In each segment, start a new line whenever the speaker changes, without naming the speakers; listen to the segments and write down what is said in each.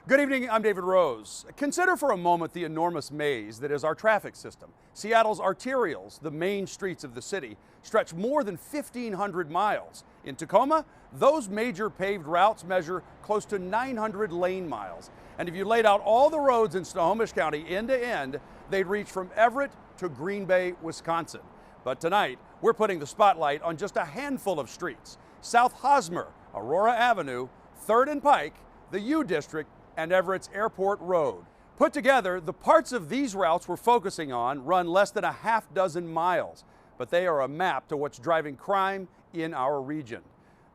Good evening, I'm David Rose. Consider for a moment the enormous maze that is our traffic system. Seattle's arterials, the main streets of the city, stretch more than 1,500 miles. In Tacoma, those major paved routes measure close to 900 lane miles. And if you laid out all the roads in Snohomish County end to end, they'd reach from Everett to Green Bay, Wisconsin. But tonight, we're putting the spotlight on just a handful of streets: South Hosmer, Aurora Avenue, 3rd and Pike, the U District, and Everett's Airport Road. Put together, the parts of these routes we're focusing on run less than a half dozen miles, but they are a map to what's driving crime in our region.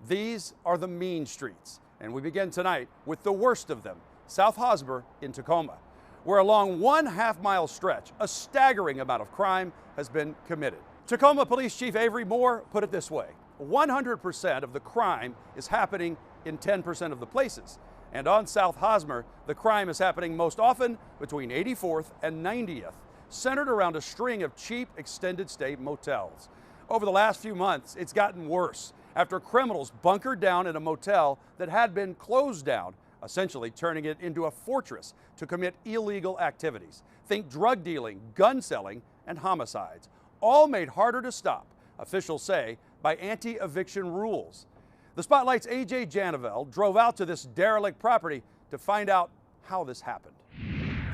These are the mean streets, and we begin tonight with the worst of them, South Hosmer in Tacoma, where along 1/2 mile stretch, a staggering amount of crime has been committed. Tacoma Police Chief Avery Moore put it this way: 100% of the crime is happening in 10% of the places. And on South Hosmer, the crime is happening most often between 84th and 90th, centered around a string of cheap extended stay motels. Over the last few months, it's gotten worse after criminals bunkered down in a motel that had been closed down, essentially turning it into a fortress to commit illegal activities. Think drug dealing, gun selling, and homicides, all made harder to stop, officials say, by anti-eviction rules. The Spotlight's AJ Janavel drove out to this derelict property to find out how this happened.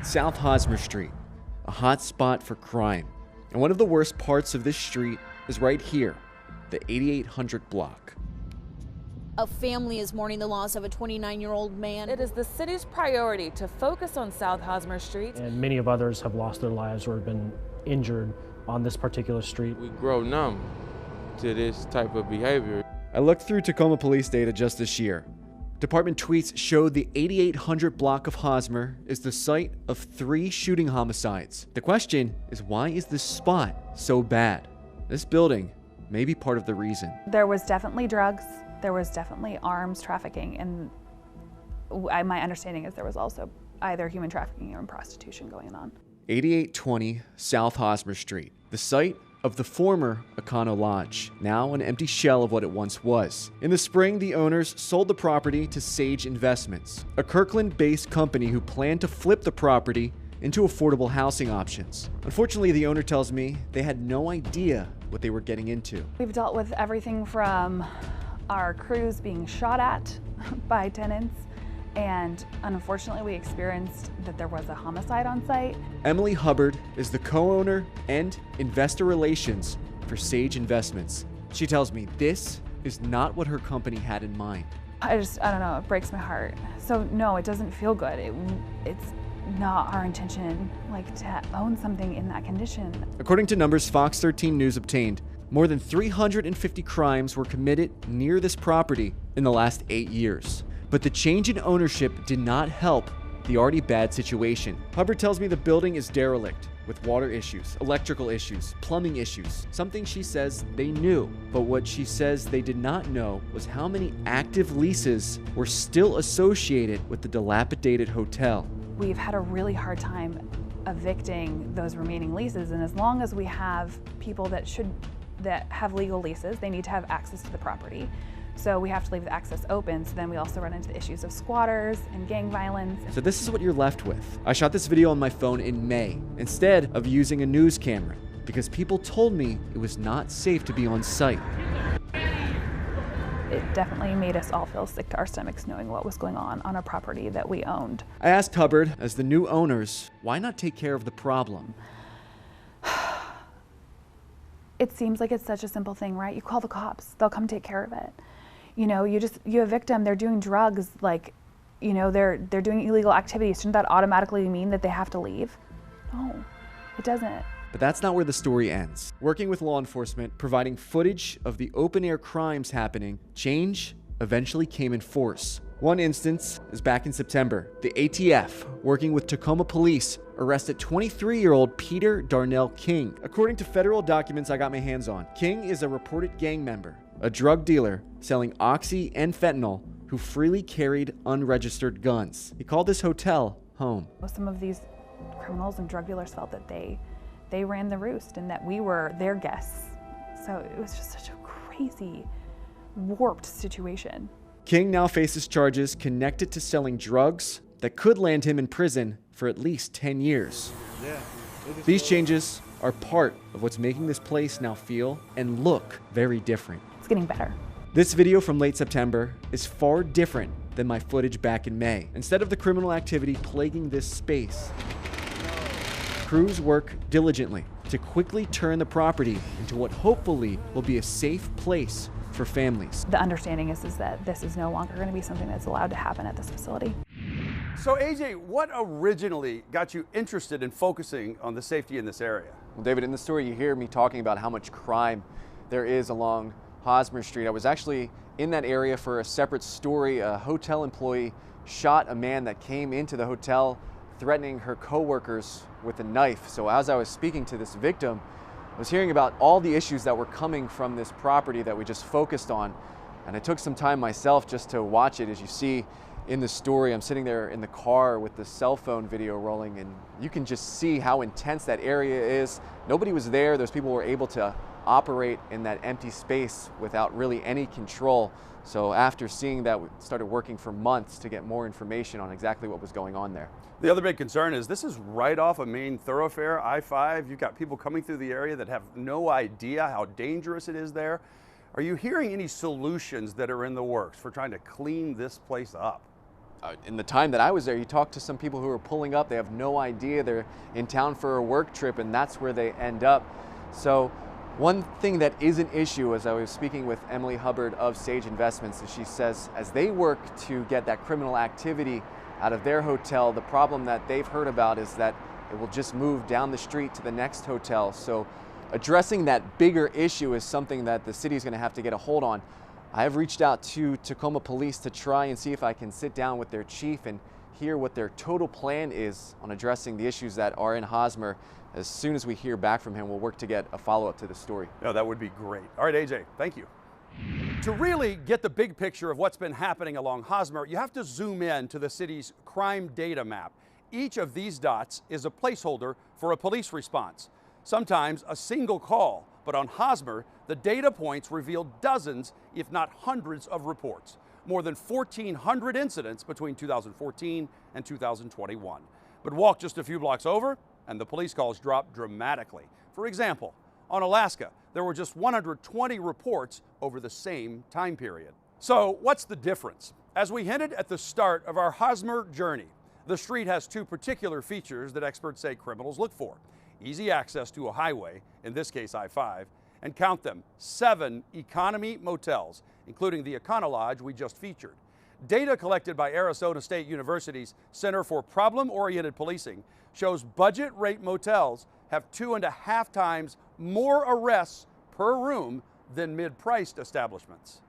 South Hosmer Street, a hot spot for crime. And one of the worst parts of this street is right here, the 8800 block.
A family is mourning the loss of a 29-year-old man.
It is the city's priority to focus on South Hosmer Street.
And many of others have lost their lives or have been injured on this particular street.
We grow numb to this type of behavior.
I looked through Tacoma police data just this year. Department tweets showed the 8800 block of Hosmer is the site of 3 shooting homicides. The question is, why is this spot so bad? This building may be part of the reason.
There was definitely drugs, there was definitely arms trafficking, and my understanding is there was also either human trafficking or prostitution going on.
8820 South Hosmer Street, the site of the former Econo Lodge, now an empty shell of what it once was. In the spring, the owners sold the property to Sage Investments, a Kirkland-based company who planned to flip the property into affordable housing options. Unfortunately, the owner tells me they had no idea what they were getting into.
We've dealt with everything from our crews being shot at by tenants, and unfortunately we experienced that there was a homicide on site.
Emily Hubbard is the co-owner and investor relations for Sage Investments. She tells me this is not what her company had in mind.
I don't know, it breaks my heart. So no, it doesn't feel good. It's not our intention, to own something in that condition.
According to numbers Fox 13 News obtained, more than 350 crimes were committed near this property in the last 8 years. But the change in ownership did not help the already bad situation. Hubbard tells me the building is derelict, with water issues, electrical issues, plumbing issues, something she says they knew. But what she says they did not know was how many active leases were still associated with the dilapidated hotel.
We've had a really hard time evicting those remaining leases, and as long as we have people that have legal leases, they need to have access to the property. So we have to leave the access open, so then we also run into the issues of squatters and gang violence.
So this is what you're left with. I shot this video on my phone in May, instead of using a news camera, because people told me it was not safe to be on site.
It definitely made us all feel sick to our stomachs knowing what was going on a property that we owned.
I asked Hubbard, as the new owners, why not take care of the problem?
It seems like it's such a simple thing, right? You call the cops, they'll come take care of it. You evict them, they're doing drugs, they're doing illegal activities. Shouldn't that automatically mean that they have to leave? No, it doesn't.
But that's not where the story ends. Working with law enforcement, providing footage of the open-air crimes happening, change eventually came in force. One instance is back in September. The ATF, working with Tacoma police, arrested 23-year-old Peter Darnell King. According to federal documents I got my hands on, King is a reported gang member, a drug dealer selling oxy and fentanyl who freely carried unregistered guns. He called this hotel home.
Some of these criminals and drug dealers felt that they ran the roost and that we were their guests. So it was just such a crazy, warped situation.
King now faces charges connected to selling drugs, that could land him in prison for at least 10 years. These changes are part of what's making this place now feel and look very different.
It's getting better.
This video from late September is far different than my footage back in May. Instead of the criminal activity plaguing this space, crews work diligently to quickly turn the property into what hopefully will be a safe place for families.
The understanding is that this is no longer going to be something that's allowed to happen at this facility.
So AJ, what originally got you interested in focusing on the safety in this area?
Well, David, in the story you hear me talking about how much crime there is along Hosmer Street. I was actually in that area for a separate story. A hotel employee shot a man that came into the hotel threatening her coworkers with a knife. So as I was speaking to this victim, I was hearing about all the issues that were coming from this property that we just focused on. And I took some time myself just to watch it. As you see in the story, I'm sitting there in the car with the cell phone video rolling, and you can just see how intense that area is. Nobody was there. Those people were able to operate in that empty space without really any control. So after seeing that, we started working for months to get more information on exactly what was going on there.
The other big concern is this is right off a main thoroughfare, I-5. You've got people coming through the area that have no idea how dangerous it is there. Are you hearing any solutions that are in the works for trying to clean this place up?
In the time that I was there, you talk to some people who are pulling up, they have no idea, they're in town for a work trip, and that's where they end up. So one thing that is an issue, as I was speaking with Emily Hubbard of Sage Investments, is she says as they work to get that criminal activity out of their hotel, the problem that they've heard about is that it will just move down the street to the next hotel. So addressing that bigger issue is something that the city is going to have to get a hold on. I have reached out to Tacoma Police to try and see if I can sit down with their chief and hear what their total plan is on addressing the issues that are in Hosmer. As soon as we hear back from him, we'll work to get a follow-up to the story.
No, that would be great. All right, AJ, thank you. To really get the big picture of what's been happening along Hosmer, you have to zoom in to the city's crime data map. Each of these dots is a placeholder for a police response, sometimes a single call. But on Hosmer, the data points reveal dozens, if not hundreds, of reports. More than 1,400 incidents between 2014 and 2021. But walk just a few blocks over, and the police calls drop dramatically. For example, on Alaska, there were just 120 reports over the same time period. So what's the difference? As we hinted at the start of our Hosmer journey, the street has two particular features that experts say criminals look for. Easy access to a highway, in this case I-5, and count them, 7 economy motels, including the Econo-Lodge we just featured. Data collected by Arizona State University's Center for Problem-Oriented Policing shows budget rate motels have 2.5 times more arrests per room than mid-priced establishments.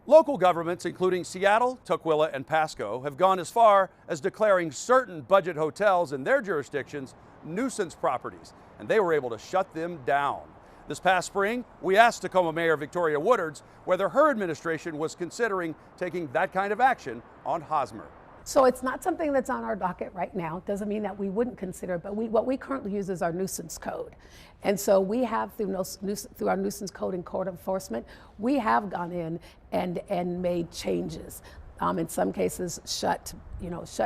Local governments, including Seattle, Tukwila, and Pasco, have gone as far as declaring certain budget hotels in their jurisdictions nuisance properties, and they were able to shut them down. This past spring, we asked Tacoma Mayor Victoria Woodards whether her administration was considering taking that kind of action on Hosmer.
So it's not something that's on our docket right now. It doesn't mean that we wouldn't consider it, but what we currently use is our nuisance code. And so we have, through our nuisance code and code enforcement, we have gone in and made changes. In some cases, shut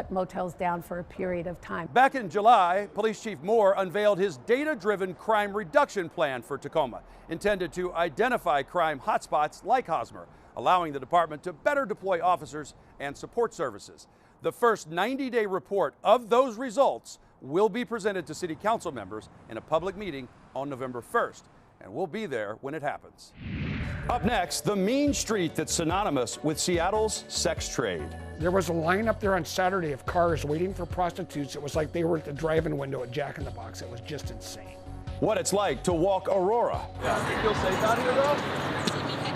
motels down for a period of time.
Back in July, Police Chief Moore unveiled his data-driven crime reduction plan for Tacoma, intended to identify crime hotspots like Hosmer, allowing the department to better deploy officers and support services. The first 90-day report of those results will be presented to City Council members in a public meeting on November 1st, and we'll be there when it happens. Up next, the mean street that's synonymous with Seattle's sex trade.
There was a line up there on Saturday of cars waiting for prostitutes. It was like they were at the drive-in window at Jack in the Box. It was just insane.
What it's like to walk Aurora.
Yeah, you feel safe out here though?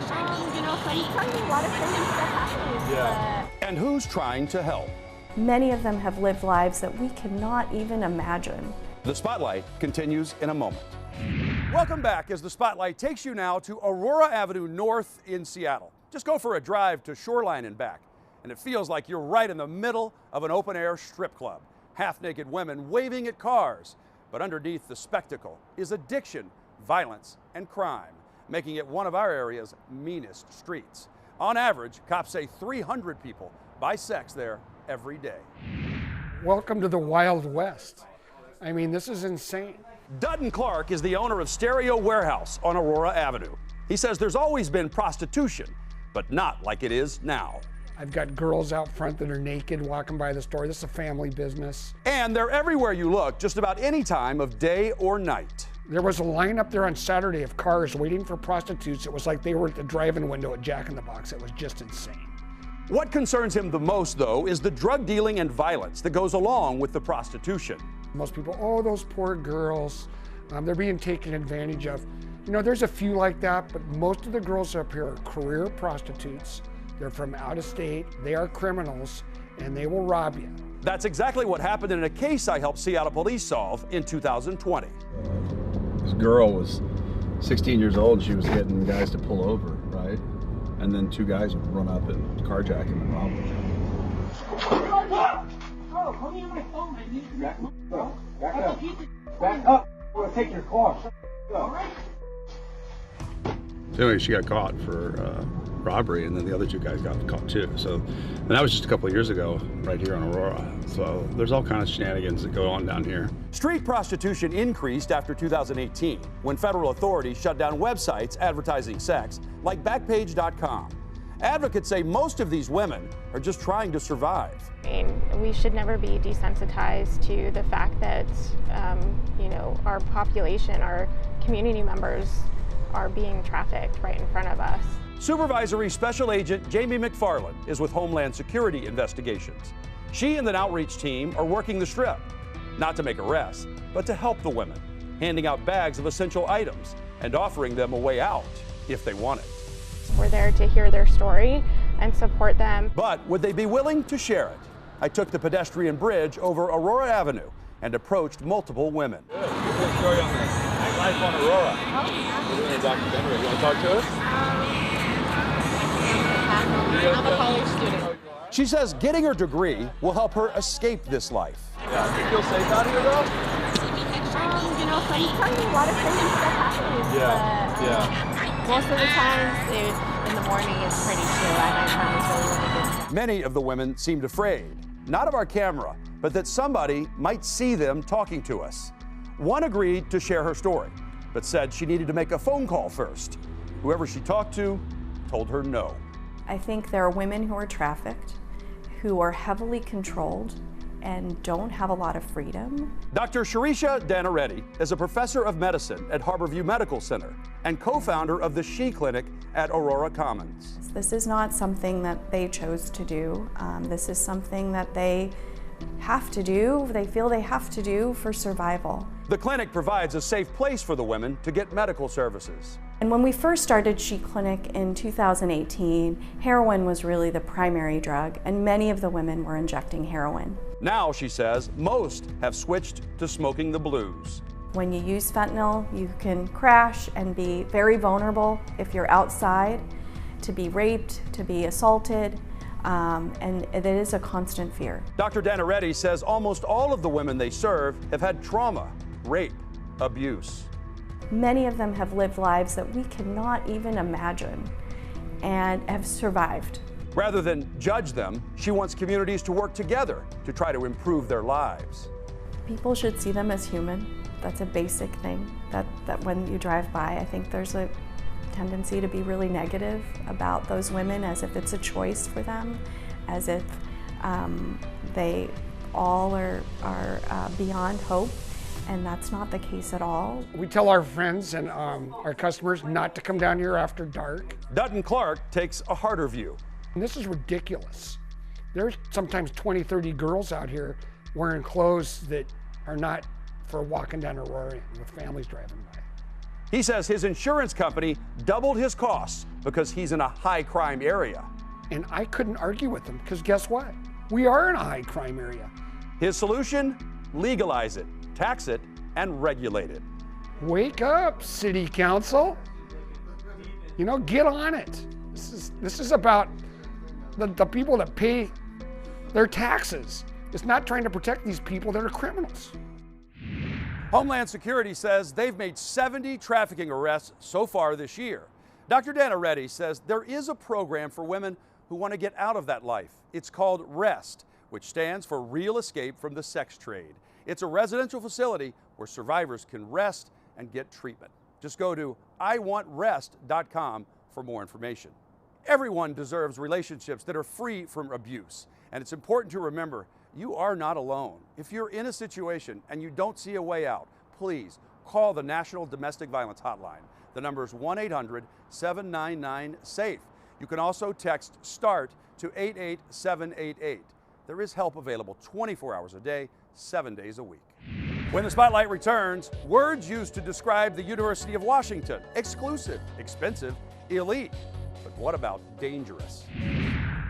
Sometimes a lot of crazy stuff happens.
Yeah.
And who's trying to help?
Many of them have lived lives that we cannot even imagine.
The Spotlight continues in a moment. Welcome back as the Spotlight takes you now to Aurora Avenue North in Seattle. Just go for a drive to Shoreline and back, and it feels like you're right in the middle of an open-air strip club. Half-naked women waving at cars, but underneath the spectacle is addiction, violence, and crime, making it one of our area's meanest streets. On average, cops say 300 people buy sex there every day.
Welcome to the Wild West. I mean, this is insane.
Dutton Clark is the owner of Stereo Warehouse on Aurora Avenue. He says there's always been prostitution, but not like it is now.
I've got girls out front that are naked walking by the store. This is a family business.
And they're everywhere you look, just about any time of day or night.
There was a line up there on Saturday of cars waiting for prostitutes. It was like they were at the drive-in window at Jack in the Box. It was just insane.
What concerns him the most, though, is the drug dealing and violence that goes along with the prostitution.
Most people, oh, those poor girls, they're being taken advantage of. You know, there's a few like that, but most of the girls up here are career prostitutes. They're from out of state, they are criminals, and they will rob you.
That's exactly what happened in a case I helped Seattle police solve in 2020.
This girl was 16 years old, and she was getting guys to pull over, right? And then two guys would run up and carjack him and rob him.
Bro, put me on my phone. I need to back up. Back up. I'm gonna take your car. All right.
So anyway, she got caught for robbery, and then the other two guys got caught too. So, and that was just a couple of years ago, right here on Aurora. So there's all kinds of shenanigans that go on down here.
Street prostitution increased after 2018, when federal authorities shut down websites advertising sex, like Backpage.com. Advocates say most of these women are just trying to survive.
We should never be desensitized to the fact that, our population, our community members are being trafficked right in front of us.
Supervisory Special Agent Jamie McFarland is with Homeland Security Investigations. She and an outreach team are working the Strip, not to make arrests, but to help the women, handing out bags of essential items and offering them a way out if they want it.
We're there to hear their story and support them.
But would they be willing to share it? I took the pedestrian bridge over Aurora Avenue and approached multiple women.
Good. Give me a story on life on Aurora. We're doing a documentary. You want to talk to us?
I'm a college student.
She says getting her degree will help her escape this life.
Yeah, you feel safe out here, though?
Sometimes a lot of crazy stuff happens.
Yeah.
Most of the times, in the morning, it's pretty chill. At nighttime, it's really, really good stuff.
Many of the women seemed afraid, not of our camera, but that somebody might see them talking to us. One agreed to share her story, but said she needed to make a phone call first. Whoever she talked to told her no.
I think there are women who are trafficked, who are heavily controlled and don't have a lot of freedom.
Dr. Shirisha Danareddy is a professor of medicine at Harborview Medical Center and co-founder of the She Clinic at Aurora Commons.
This is not something that they chose to do. This is something that they have to do, they feel they have to do for survival.
The clinic provides a safe place for the women to get medical services.
And when we first started She Clinic in 2018, heroin was really the primary drug, and many of the women were injecting heroin.
Now, she says, most have switched to smoking the blues.
When you use fentanyl, you can crash and be very vulnerable if you're outside, to be raped, to be assaulted, and it is a constant fear.
Dr. Danareddy says almost all of the women they serve have had trauma, rape, abuse.
Many of them have lived lives that we cannot even imagine and have survived.
Rather than judge them, she wants communities to work together to try to improve their lives.
People should see them as human. That's a basic thing that when you drive by, I think there's a tendency to be really negative about those women, as if it's a choice for them, as if they all are beyond hope, and that's not the case at all.
We tell our friends and our customers not to come down here after dark.
Dutton Clark takes a harder view.
And this is ridiculous. There's sometimes 20, 30 girls out here wearing clothes that are not for walking down Aurora with families driving by.
He says his insurance company doubled his costs because he's in a high crime area.
And I couldn't argue with him, because guess what? We are in a high crime area.
His solution? Legalize it, tax it, and regulate it.
Wake up, City Council. You know, get on it. This is about the people that pay their taxes. It's not trying to protect these people that are criminals.
Homeland Security says they've made 70 trafficking arrests so far this year. Dr. Danareddy says there is a program for women who want to get out of that life. It's called REST, which stands for Real Escape from the Sex Trade. It's a residential facility where survivors can rest and get treatment. Just go to iwantrest.com for more information. Everyone deserves relationships that are free from abuse, and it's important to remember you are not alone. If you're in a situation and you don't see a way out, please call the National Domestic Violence Hotline. The number is 1-800-799-SAFE. You can also text START to 88788. There is help available 24 hours a day, 7 days a week. When the spotlight returns, words used to describe the University of Washington: exclusive, expensive, elite. But what about dangerous?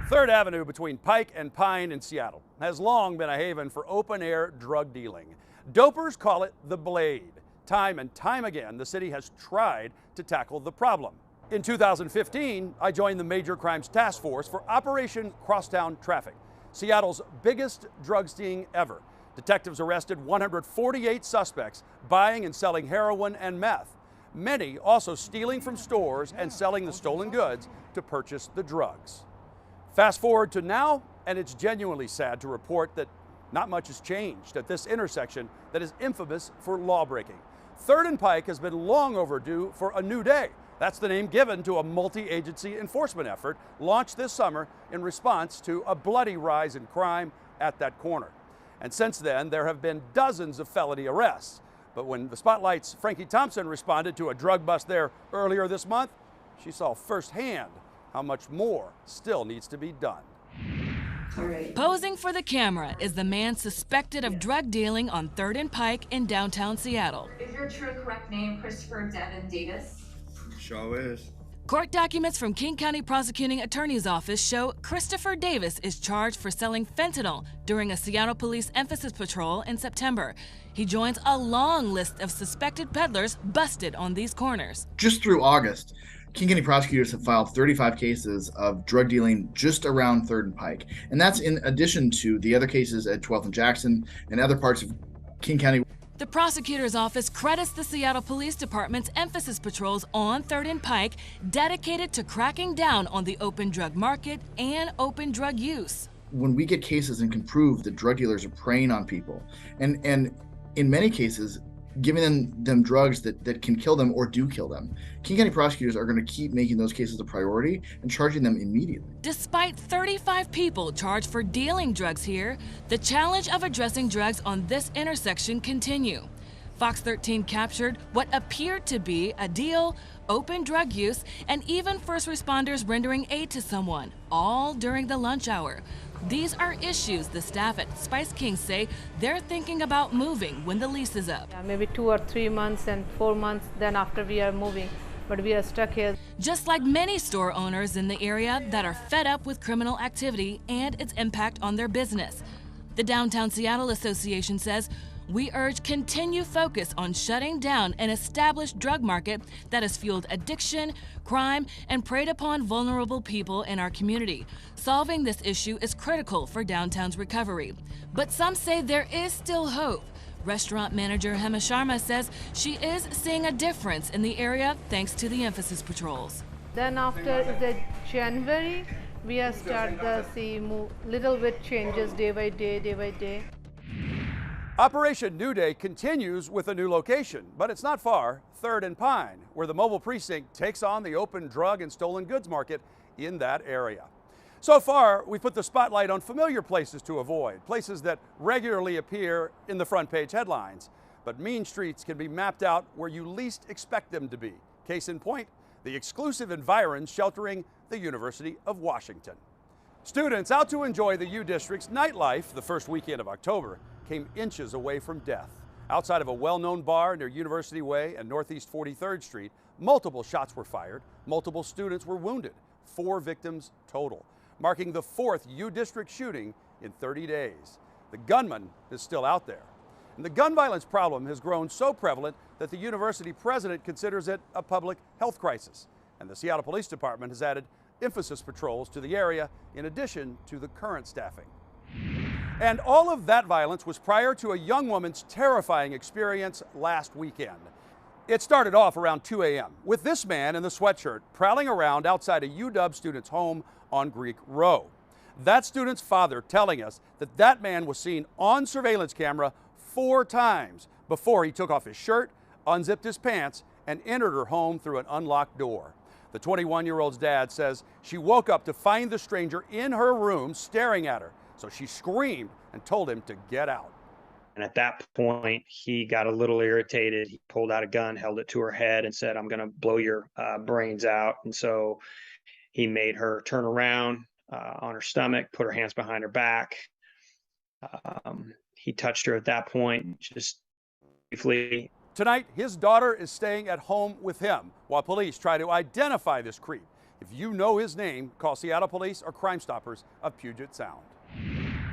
3rd Avenue between Pike and Pine in Seattle has long been a haven for open-air drug dealing. Dopers call it the Blade. Time and time again, the city has tried to tackle the problem. In 2015, I joined the Major Crimes Task Force for Operation Crosstown Traffic, Seattle's biggest drug sting ever. Detectives arrested 148 suspects buying and selling heroin and meth, many also stealing from stores and selling the stolen goods to purchase the drugs. Fast forward to now, and it's genuinely sad to report that not much has changed at this intersection that is infamous for lawbreaking. 3rd and Pike has been long overdue for a new day. That's the name given to a multi-agency enforcement effort launched this summer in response to a bloody rise in crime at that corner. And since then, there have been dozens of felony arrests. But when the Spotlight's Frankie Thompson responded to a drug bust there earlier this month, she saw firsthand how much more still needs to be done.
Posing for the camera is the man suspected of drug dealing on 3rd and Pike in downtown Seattle.
Is your true correct name Christopher Devin Davis?
Sure is.
Court documents from King County Prosecuting Attorney's Office show Christopher Davis is charged for selling fentanyl during a Seattle Police emphasis patrol in September. He joins a long list of suspected peddlers busted on these corners.
Just through August, King County prosecutors have filed 35 cases of drug dealing just around 3rd and Pike. And that's in addition to the other cases at 12th and Jackson and other parts of King County.
The prosecutor's office credits the Seattle Police Department's emphasis patrols on 3rd and Pike, dedicated to cracking down on the open drug market and open drug use.
When we get cases and can prove that drug dealers are preying on people, and in many cases, giving them drugs that can kill them or do kill them, King County prosecutors are going to keep making those cases a priority and charging them immediately.
Despite 35 people charged for dealing drugs here, the challenge of addressing drugs on this intersection continue. Fox 13 captured what appeared to be a deal, open drug use, and even first responders rendering aid to someone, all during the lunch hour. These are issues the staff at Spice King say they're thinking about moving when the lease is up.
Yeah, maybe 2 or 3 months and 4 months, then after we are moving. But we are stuck here.
Just like many store owners in the area that are fed up with criminal activity and its impact on their business. The Downtown Seattle Association says, we urge continued focus on shutting down an established drug market that has fueled addiction, crime, and preyed upon vulnerable people in our community. Solving this issue is critical for downtown's recovery. But some say there is still hope. Restaurant manager Hema Sharma says she is seeing a difference in the area thanks to the emphasis patrols.
Then after the January, we are start to see little bit changes day by day, day by day.
Operation New Day continues with a new location, but it's not far, 3rd and Pine, where the mobile precinct takes on the open drug and stolen goods market in that area. So far, we've put the spotlight on familiar places to avoid, places that regularly appear in the front page headlines. But mean streets can be mapped out where you least expect them to be. Case in point, the exclusive environs sheltering the University of Washington. Students out to enjoy the U District's nightlife the first weekend of October came inches away from death. Outside of a well-known bar near University Way and Northeast 43rd Street, multiple shots were fired, multiple students were wounded, 4 victims total, marking the 4th U District shooting in 30 days. The gunman is still out there. And the gun violence problem has grown so prevalent that the university president considers it a public health crisis. And the Seattle Police Department has added emphasis patrols to the area in addition to the current staffing. And all of that violence was prior to a young woman's terrifying experience last weekend. It started off around 2 a.m. with this man in the sweatshirt prowling around outside a UW student's home on Greek Row. That student's father telling us that that man was seen on surveillance camera 4 times before he took off his shirt, unzipped his pants, and entered her home through an unlocked door. The 21-year-old's dad says she woke up to find the stranger in her room staring at her. So she screamed and told him to get out.
And at that point, he got a little irritated. He pulled out a gun, held it to her head, and said, "I'm going to blow your brains out." And so he made her turn around on her stomach, put her hands behind her back. He touched her at that point, just briefly.
Tonight, his daughter is staying at home with him while police try to identify this creep. If you know his name, call Seattle Police or Crime Stoppers of Puget Sound.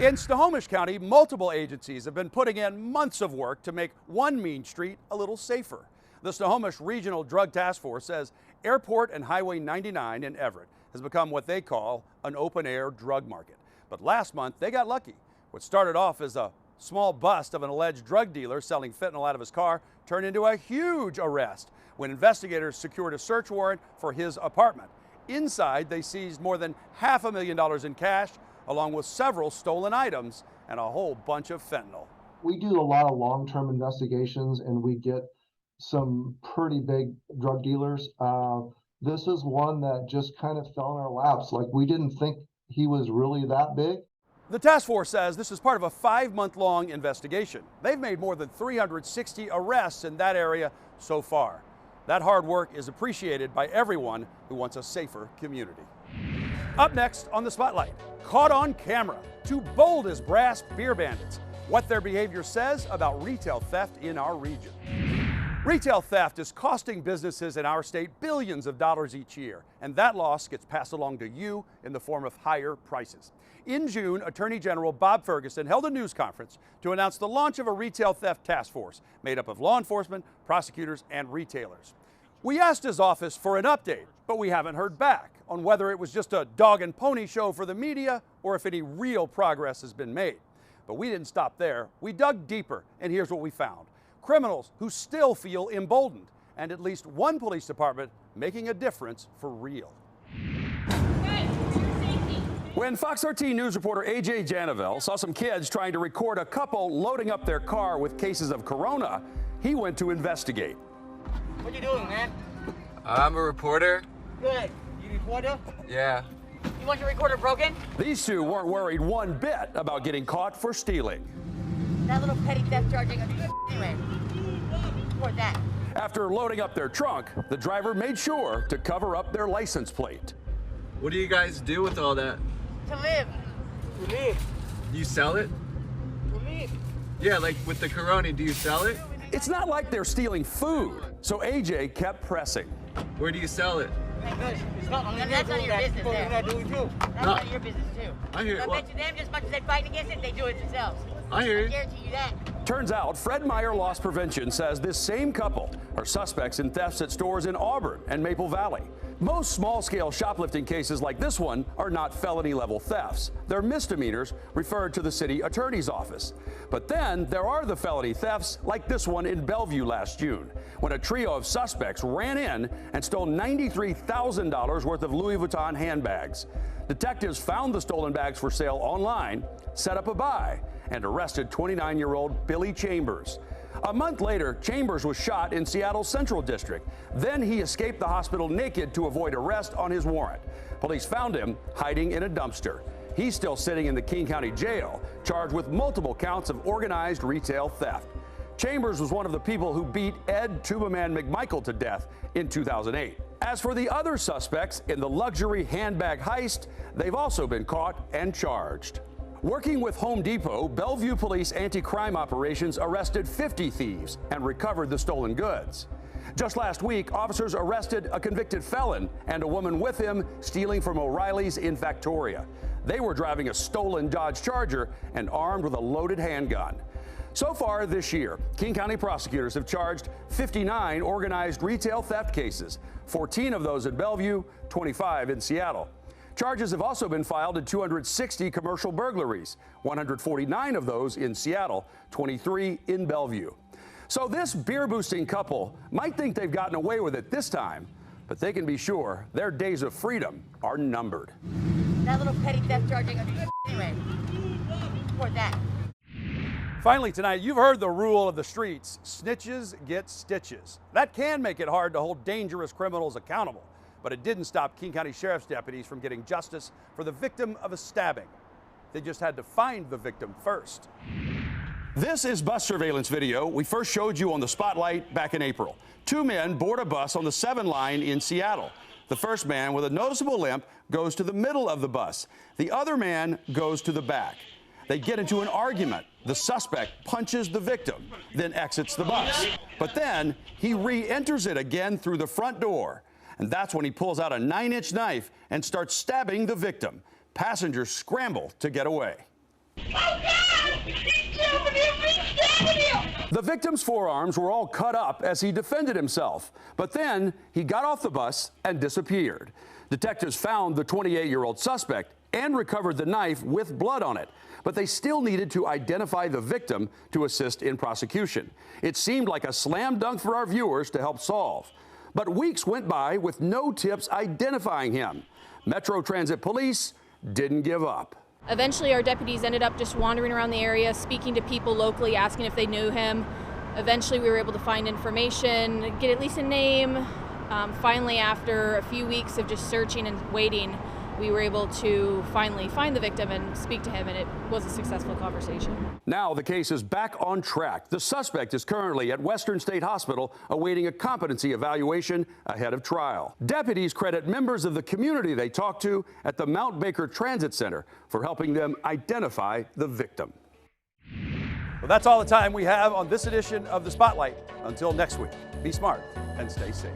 In Snohomish County, multiple agencies have been putting in months of work to make one mean street a little safer. The Snohomish Regional Drug Task Force says Airport and Highway 99 in Everett has become what they call an open-air drug market. But last month, they got lucky. What started off as a small bust of an alleged drug dealer selling fentanyl out of his car turned into a huge arrest when investigators secured a search warrant for his apartment. Inside, they seized more than $500,000 in cash, along with several stolen items and a whole bunch of fentanyl.
We do a lot of long-term investigations, and we get some pretty big drug dealers. This is one that just kind of fell in our laps. Like, we didn't think he was really that big.
The task force says this is part of a 5-month-long investigation. They've made more than 360 arrests in that area so far. That hard work is appreciated by everyone who wants a safer community. Up next on the Spotlight, caught on camera, 2 bold as brass beer bandits, what their behavior says about retail theft in our region. Retail theft is costing businesses in our state billions of dollars each year, and that loss gets passed along to you in the form of higher prices. In June, Attorney General Bob Ferguson held a news conference to announce the launch of a retail theft task force made up of law enforcement, prosecutors, and retailers. We asked his office for an update, but we haven't heard back on whether it was just a dog and pony show for the media or if any real progress has been made. But we didn't stop there. We dug deeper, and here's what we found. Criminals who still feel emboldened, and at least one police department making a difference for real. When Fox 13 News reporter AJ Janavel saw some kids trying to record a couple loading up their car with cases of corona, he went to investigate.
What you doing, man?
I'm a reporter.
Good. You reporter?
Yeah.
You want your recorder broken?
These 2 weren't worried one bit about getting caught for stealing.
That little petty theft charge ain't gonna do anyway. Report that.
After loading up their trunk, the driver made sure to cover up their license plate.
What do you guys do with all that?
To live. To live.
You sell it?
To live.
Yeah, like with the Corona, do you sell it?
It's not like they're stealing food, so AJ kept pressing.
Where do you sell it?
It's not only that's none of your business there. That's none of your business too.
I hear it.
I bet you them just as much as they fighting against it, they do it themselves.
I hear you.
I guarantee you that.
Turns out Fred Meyer Loss Prevention says this same couple are suspects in thefts at stores in Auburn and Maple Valley. Most small-scale shoplifting cases like this one are not felony-level thefts. They're misdemeanors referred to the city attorney's office. But then there are the felony thefts like this one in Bellevue last June, when a trio of suspects ran in and stole $93,000 worth of Louis Vuitton handbags. Detectives found the stolen bags for sale online, set up a buy, and arrested 29-year-old Billy Chambers. A month later, Chambers was shot in Seattle's Central District. Then he escaped the hospital naked to avoid arrest on his warrant. Police found him hiding in a dumpster. He's still sitting in the King County Jail, charged with multiple counts of organized retail theft. Chambers was one of the people who beat Ed Tubaman McMichael to death in 2008. As for the other suspects in the luxury handbag heist, they've also been caught and charged. Working with Home Depot, Bellevue Police anti-crime operations arrested 50 thieves and recovered the stolen goods. Just last week, officers arrested a convicted felon and a woman with him stealing from O'Reilly's in Factoria. They were driving a stolen Dodge Charger and armed with a loaded handgun. So far this year, King County prosecutors have charged 59 organized retail theft cases, 14 of those at Bellevue, 25 in Seattle. Charges have also been filed in 260 commercial burglaries, 149 of those in Seattle, 23 in Bellevue. So this beer-boosting couple might think they've gotten away with it this time, but they can be sure their days of freedom are numbered.
That little petty theft charge ain't gonna do anyway. For that.
Finally tonight, you've heard the rule of the streets. Snitches get stitches. That can make it hard to hold dangerous criminals accountable, but it didn't stop King County Sheriff's deputies from getting justice for the victim of a stabbing. They just had to find the victim first. This is bus surveillance video we first showed you on the Spotlight back in April. Two men board a bus on the 7 line in Seattle. The first man with a noticeable limp goes to the middle of the bus. The other man goes to the back. They get into an argument. The suspect punches the victim, then exits the bus. But then he re-enters it again through the front door. And that's when he pulls out a 9-inch knife and starts stabbing the victim. Passengers scramble to get away. The victim's forearms were all cut up as he defended himself, but then he got off the bus and disappeared. Detectives found the 28-year-old suspect and recovered the knife with blood on it, but they still needed to identify the victim to assist in prosecution. It seemed like a slam dunk for our viewers to help solve. But weeks went by with no tips identifying him. Metro Transit Police didn't give up.
Eventually, our deputies ended up just wandering around the area, speaking to people locally, asking if they knew him. Eventually, we were able to find information, get at least a name. Finally, after a few weeks of just searching and waiting, we were able to finally find the victim and speak to him, and it was a successful conversation.
Now the case is back on track. The suspect is currently at Western State Hospital awaiting a competency evaluation ahead of trial. Deputies credit members of the community they talked to at the Mount Baker Transit Center for helping them identify the victim. Well, that's all the time we have on this edition of The Spotlight. Until next week, be smart and stay safe.